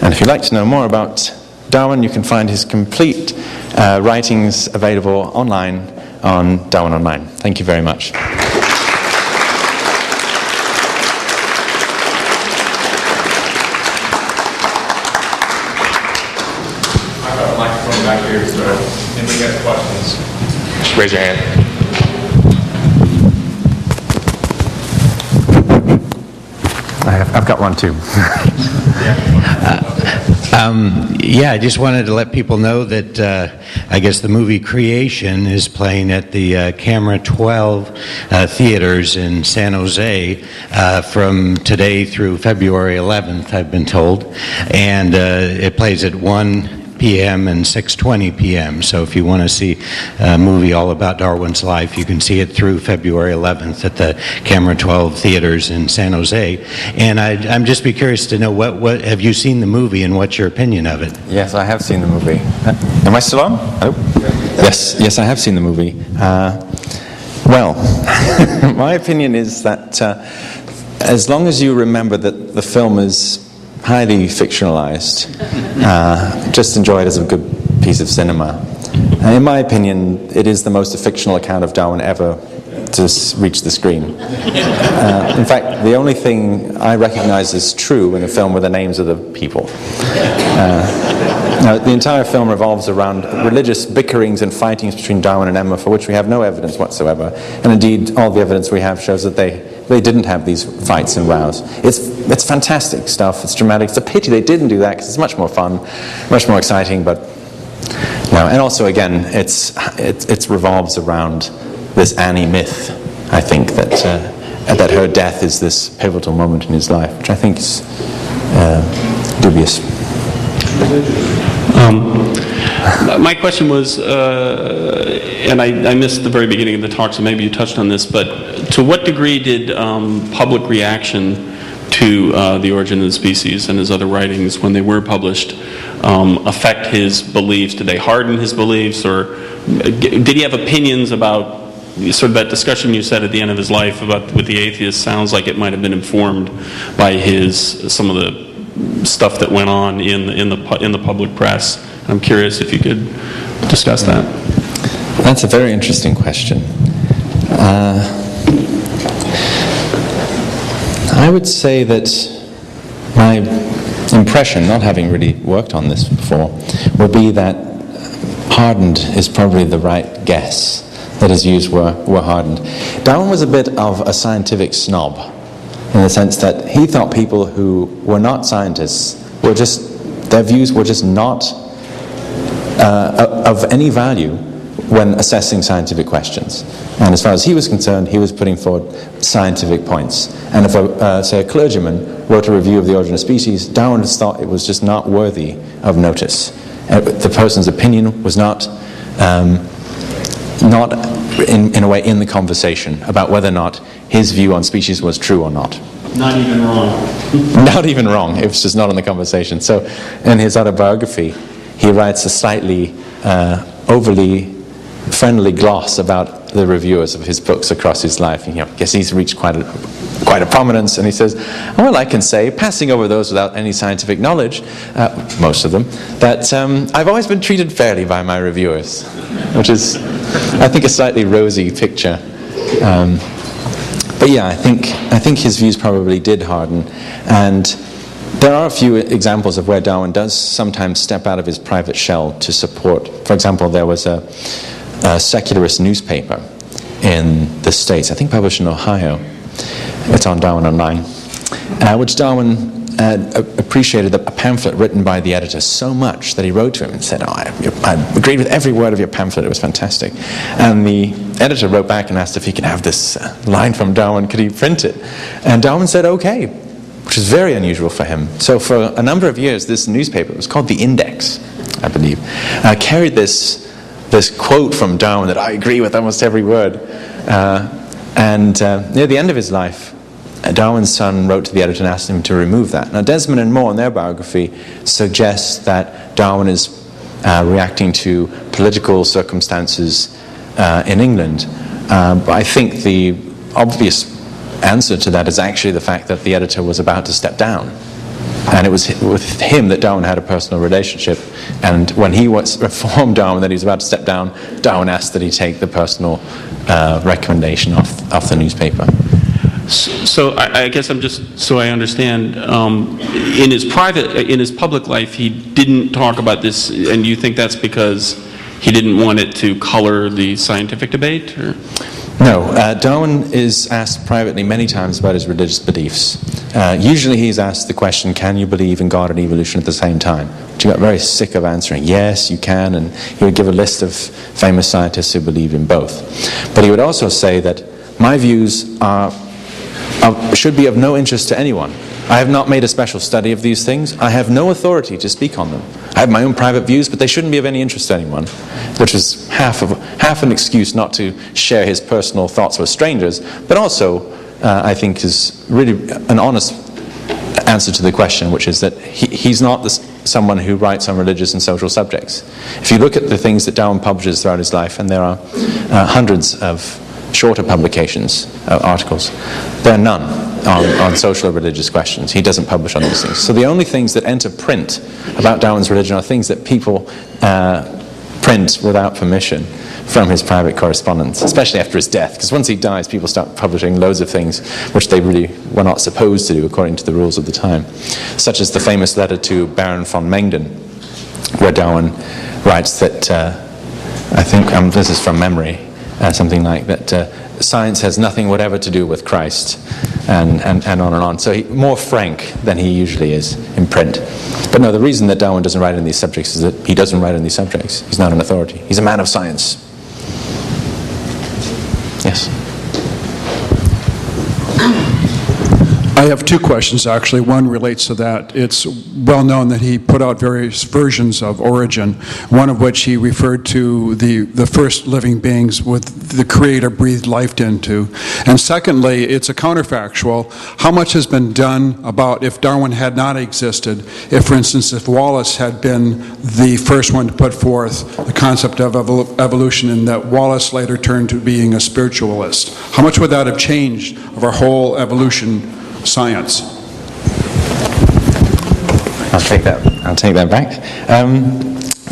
And if you'd like to know more about Darwin, you can find his complete writings available online on Darwin Online. Thank you very much. I've got a microphone back here, so anybody got questions? Just raise your hand. I've got one too. I just wanted to let people know that I guess the movie Creation is playing at the Camera 12 theaters in San Jose from today through February 11th, I've been told. And it plays at 1 p.m. and 6:20 p.m. So if you want to see a movie all about Darwin's life, you can see it through February 11th at the Camera 12 theaters in San Jose. And I'm just be curious to know, what have you seen the movie and what's your opinion of it? Yes, I have seen the movie. Am I still on? Hello? Yes, I have seen the movie. Well, my opinion is that as long as you remember that the film is highly fictionalized, just enjoy it as a good piece of cinema. And in my opinion, it is the most fictional account of Darwin ever to reach the screen. In fact, the only thing I recognize as true in a film were the names of the people. Now, the entire film revolves around religious bickerings and fightings between Darwin and Emma, for which we have no evidence whatsoever. And indeed, all the evidence we have shows that they didn't have these fights and rows. It's fantastic stuff. It's dramatic. It's a pity they didn't do that, because it's much more fun, much more exciting. But no. And also, again, it revolves around this Annie myth. I think that her death is this pivotal moment in his life, which I think is dubious. My question was, and I missed the very beginning of the talk, so maybe you touched on this, but to what degree did public reaction to The Origin of the Species and his other writings, when they were published, affect his beliefs? Did they harden his beliefs, or did he have opinions about sort of that discussion you said at the end of his life about with the atheists? Sounds like it might have been informed by some of the stuff that went on in the public press. I'm curious if you could discuss that. That's a very interesting question. I would say that my impression, not having really worked on this before, would be that hardened is probably the right guess, that his views were hardened. Darwin was a bit of a scientific snob, in the sense that he thought people who were not scientists their views were just not of any value when assessing scientific questions. And as far as he was concerned, he was putting forward scientific points. And if, say, a clergyman wrote a review of The Origin of Species, Darwin just thought it was just not worthy of notice. The person's opinion was not in a way in the conversation about whether or not his view on species was true or not. Not even wrong. Not even wrong. It was just not in the conversation. So in his autobiography, he writes a slightly overly friendly gloss about the reviewers of his books across his life. And, I guess he's reached quite a prominence, and he says, well, I can say, passing over those without any scientific knowledge, most of them, that I've always been treated fairly by my reviewers, which is, I think, a slightly rosy picture. But yeah, I think his views probably did harden, and there are a few examples of where Darwin does sometimes step out of his private shell to support. For example, there was a secularist newspaper in the States, I think published in Ohio. It's on Darwin Online, which Darwin appreciated a pamphlet written by the editor so much that he wrote to him and said, I agreed with every word of your pamphlet, it was fantastic. And the editor wrote back and asked if he could have this line from Darwin, could he print it? And Darwin said, okay, which is very unusual for him. So for a number of years, this newspaper, it was called The Index, I believe, carried this quote from Darwin that I agree with almost every word. And near the end of his life, Darwin's son wrote to the editor and asked him to remove that. Now, Desmond and Moore, in their biography, suggests that Darwin is reacting to political circumstances in England. But I think the obvious answer to that is actually the fact that the editor was about to step down. And it was with him that Darwin had a personal relationship. And when he informed Darwin that he was about to step down, Darwin asked that he take the personal recommendation off the newspaper. So I guess I'm just, so I understand, in his public life, he didn't talk about this, and you think that's because he didn't want it to color the scientific debate? Or? No, Darwin is asked privately many times about his religious beliefs. Usually he's asked the question, can you believe in God and evolution at the same time? Which he got very sick of answering, yes, you can, and he would give a list of famous scientists who believed in both. But he would also say that my views should be of no interest to anyone. I have not made a special study of these things. I have no authority to speak on them. I have my own private views, but they shouldn't be of any interest to anyone, which is half an excuse not to share his personal thoughts with strangers, but also, I think, is really an honest answer to the question, which is that he's not someone who writes on religious and social subjects. If you look at the things that Darwin publishes throughout his life, and there are hundreds of shorter publications, articles, there are none on social or religious questions. He doesn't publish on these things. So the only things that enter print about Darwin's religion are things that people print without permission from his private correspondence, especially after his death, because once he dies, people start publishing loads of things which they really were not supposed to do according to the rules of the time, such as the famous letter to Baron von Mengden, where Darwin writes that, I think, this is from memory, something like that, science has nothing whatever to do with Christ, and on and on. So more frank than he usually is in print. But no, the reason that Darwin doesn't write on these subjects is that he doesn't write on these subjects. He's not an authority. He's a man of science. Yes? I have two questions, actually. One relates to that. It's well known that he put out various versions of Origin, one of which he referred to the first living beings with the Creator breathed life into. And secondly, it's a counterfactual. How much has been done about if Darwin had not existed, if, for instance, if Wallace had been the first one to put forth the concept of evolution, and that Wallace later turned to being a spiritualist? How much would that have changed of our whole evolution science? I'll take that back.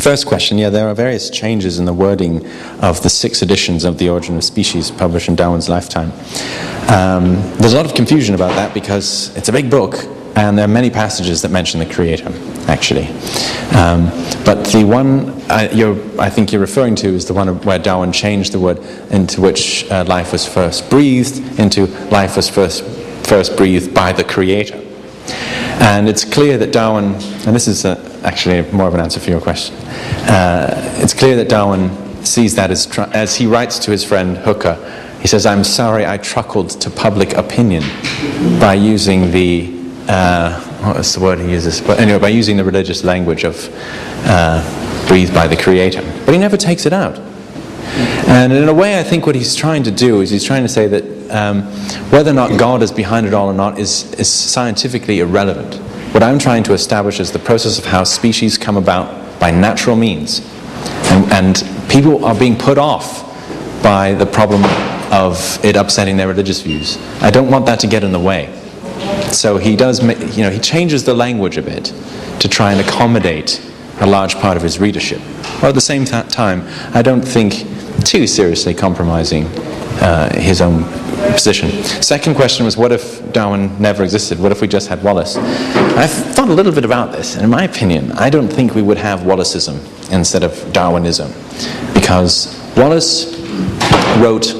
First question, yeah, there are various changes in the wording of the 6 editions of The Origin of Species published in Darwin's lifetime. There's a lot of confusion about that because it's a big book and there are many passages that mention the Creator, actually. But the one I think you're referring to is the one where Darwin changed the word into which life was first breathed into life was first breathed by the Creator. And it's clear that Darwin, and this is actually more of an answer for your question, it's clear that Darwin sees that as he writes to his friend Hooker, he says, "I'm sorry I truckled to public opinion by using the, what was the word he uses? But anyway, by using the religious language of breathed by the Creator." But he never takes it out. And in a way, I think what he's trying to do is he's trying to say that whether or not God is behind it all or not is scientifically irrelevant. What I'm trying to establish is the process of how species come about by natural means. And people are being put off by the problem of it upsetting their religious views. I don't want that to get in the way. So he does, he changes the language a bit to try and accommodate a large part of his readership. While at the same time, I don't think too seriously compromising his own position. Second question was, what if Darwin never existed? What if we just had Wallace? I've thought a little bit about this, and in my opinion, I don't think we would have Wallaceism instead of Darwinism, because Wallace wrote,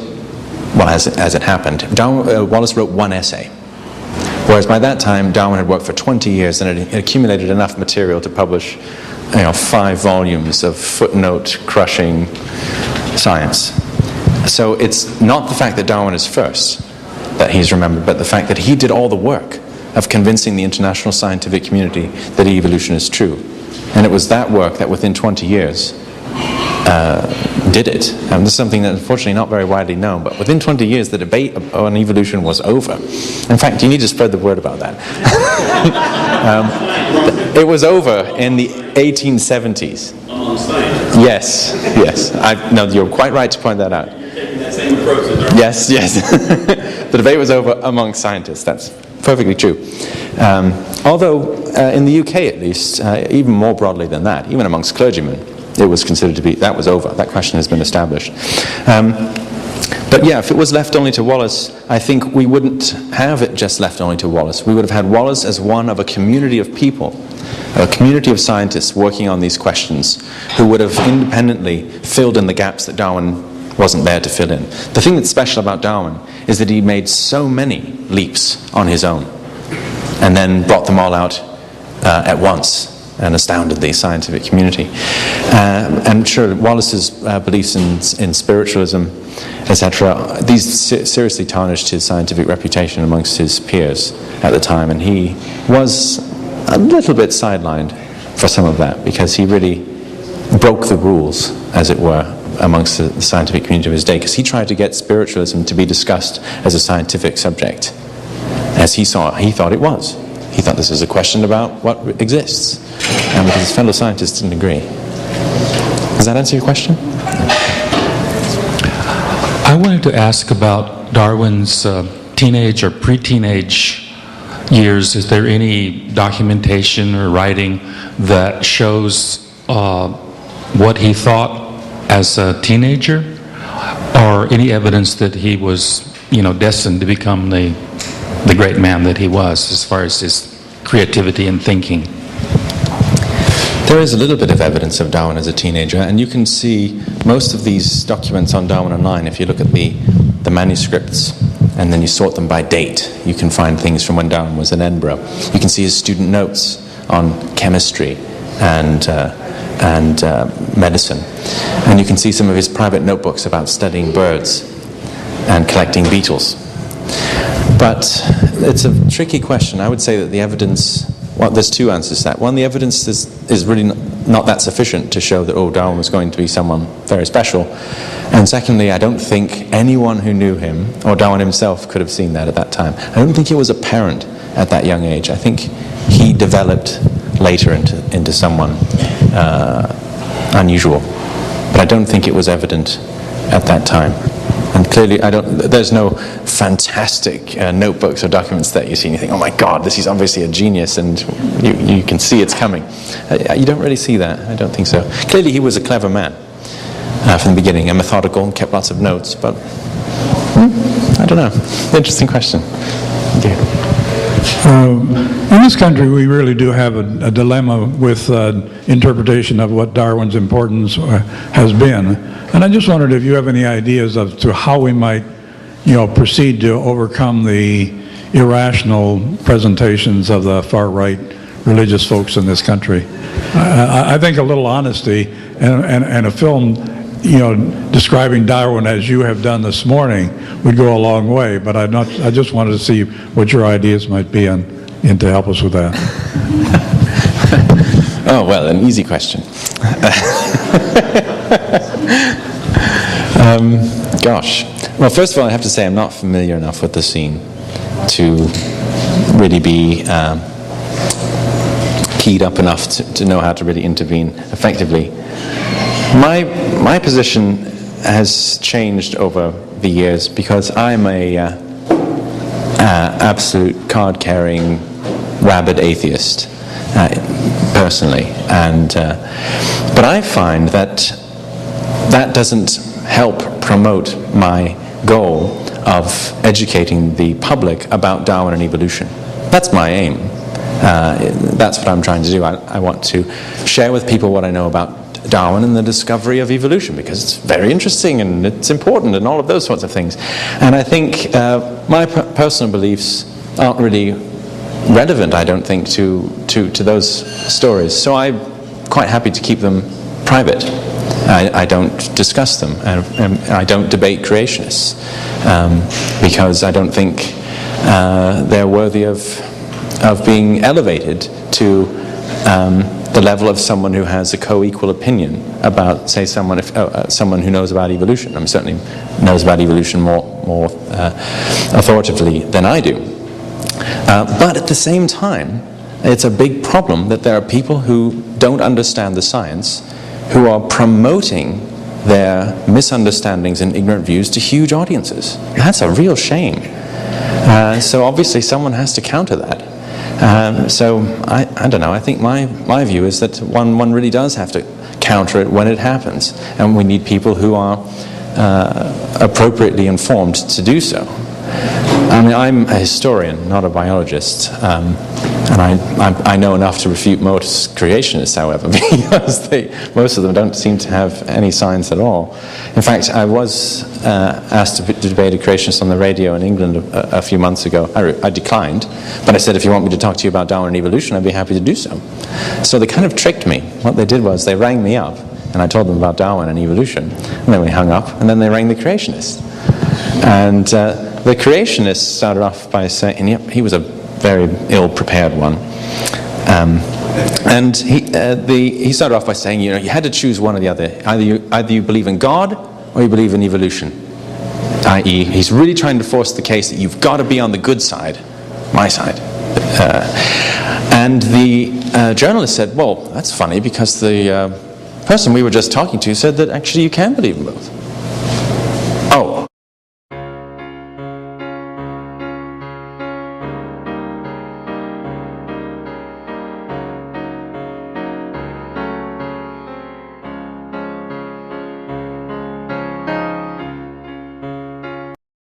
well, as it happened, Wallace wrote one essay, whereas by that time Darwin had worked for 20 years and had accumulated enough material to publish 5 volumes of footnote-crushing science. So it's not the fact that Darwin is first that he's remembered, but the fact that he did all the work of convincing the international scientific community that evolution is true. And it was that work that within 20 years did it. And this is something that's unfortunately not very widely known, but within 20 years the debate on evolution was over. In fact, you need to spread the word about that. It was over in the 1870s. Yes. No, you're quite right to point that out. That same approach as our Yes. The debate was over among scientists. That's perfectly true. Although in the UK at least, even more broadly than that, even amongst clergymen, it was considered to be, that was over. That question has been established. But yeah, if it was left only to Wallace, I think we wouldn't have it just left only to Wallace. We would have had Wallace as one of a community of people, a community of scientists working on these questions who would have independently filled in the gaps that Darwin wasn't there to fill in. The thing that's special about Darwin is that he made so many leaps on his own and then brought them all out at once and astounded the scientific community. And sure, Wallace's beliefs in spiritualism, etc., these seriously tarnished his scientific reputation amongst his peers at the time, and he was a little bit sidelined for some of that because he really broke the rules, as it were, amongst the scientific community of his day, because he tried to get spiritualism to be discussed as a scientific subject, as he thought it was. He thought this is a question about what exists, and because his fellow scientists didn't agree. Does that answer your question? I wanted to ask about Darwin's teenage or pre-teenage years. Is there any documentation or writing that shows what he thought as a teenager, or any evidence that he was, destined to become the great man that he was, as far as his creativity and thinking? There is a little bit of evidence of Darwin as a teenager, and you can see most of these documents on Darwin online. If you look at the manuscripts and then you sort them by date, you can find things from when Darwin was in Edinburgh. You can see his student notes on chemistry and medicine. And you can see some of his private notebooks about studying birds and collecting beetles. But it's a tricky question. I would say that the evidence, there's two answers to that. One, the evidence is really not that sufficient to show that, Darwin was going to be someone very special. And secondly, I don't think anyone who knew him, or Darwin himself, could have seen that at that time. I don't think he was apparent at that young age. I think he developed later into someone unusual. But I don't think it was evident at that time. And clearly, there's no fantastic notebooks or documents that you see and you think, oh my God, this is obviously a genius, and you can see it's coming. You don't really see that. I don't think so. Clearly, he was a clever man from the beginning, and methodical, and kept lots of notes, but I don't know. Interesting question. Thank you. In this country, we really do have a dilemma with interpretation of what Darwin's importance has been. And I just wondered if you have any ideas as to how we might, proceed to overcome the irrational presentations of the far-right religious folks in this country. I think a little honesty and a film describing Darwin as you have done this morning would go a long way, but I just wanted to see what your ideas might be and to help us with that. Oh, well, an easy question. Gosh. Well, first of all, I have to say I'm not familiar enough with the scene to really be keyed up enough to know how to really intervene effectively. My position has changed over the years because I'm a absolute card-carrying, rabid atheist, personally, but I find that doesn't help promote my goal of educating the public about Darwin and evolution. That's my aim. That's what I'm trying to do. I want to share with people what I know about Darwin and the discovery of evolution, because it's very interesting and it's important and all of those sorts of things. And I think my personal beliefs aren't really relevant, I don't think, to those stories. So I'm quite happy to keep them private. I don't discuss them. I don't debate creationists because I don't think they're worthy of being elevated to the level of someone who has a co-equal opinion about, say, someone who knows about evolution. Certainly knows about evolution more authoritatively than I do. But at the same time, it's a big problem that there are people who don't understand the science, who are promoting their misunderstandings and ignorant views to huge audiences. That's a real shame. So obviously someone has to counter that. So I don't know, I think my view is that one really does have to counter it when it happens, and we need people who are appropriately informed to do so. I'm a historian, not a biologist, and I know enough to refute most creationists, however, because most of them don't seem to have any science at all. In fact, I was asked to debate a creationist on the radio in England a few months ago. I declined, but I said, if you want me to talk to you about Darwin and evolution, I'd be happy to do so. So they kind of tricked me. What they did was they rang me up, and I told them about Darwin and evolution, and then we hung up, and then they rang the creationist. And the creationist started off by saying, and he was a very ill-prepared one, and he started off by saying, you had to choose one or the other. Either you believe in God or you believe in evolution. I.e., he's really trying to force the case that you've got to be on the good side, my side. And the journalist said, well, that's funny, because the person we were just talking to said that actually you can believe in both.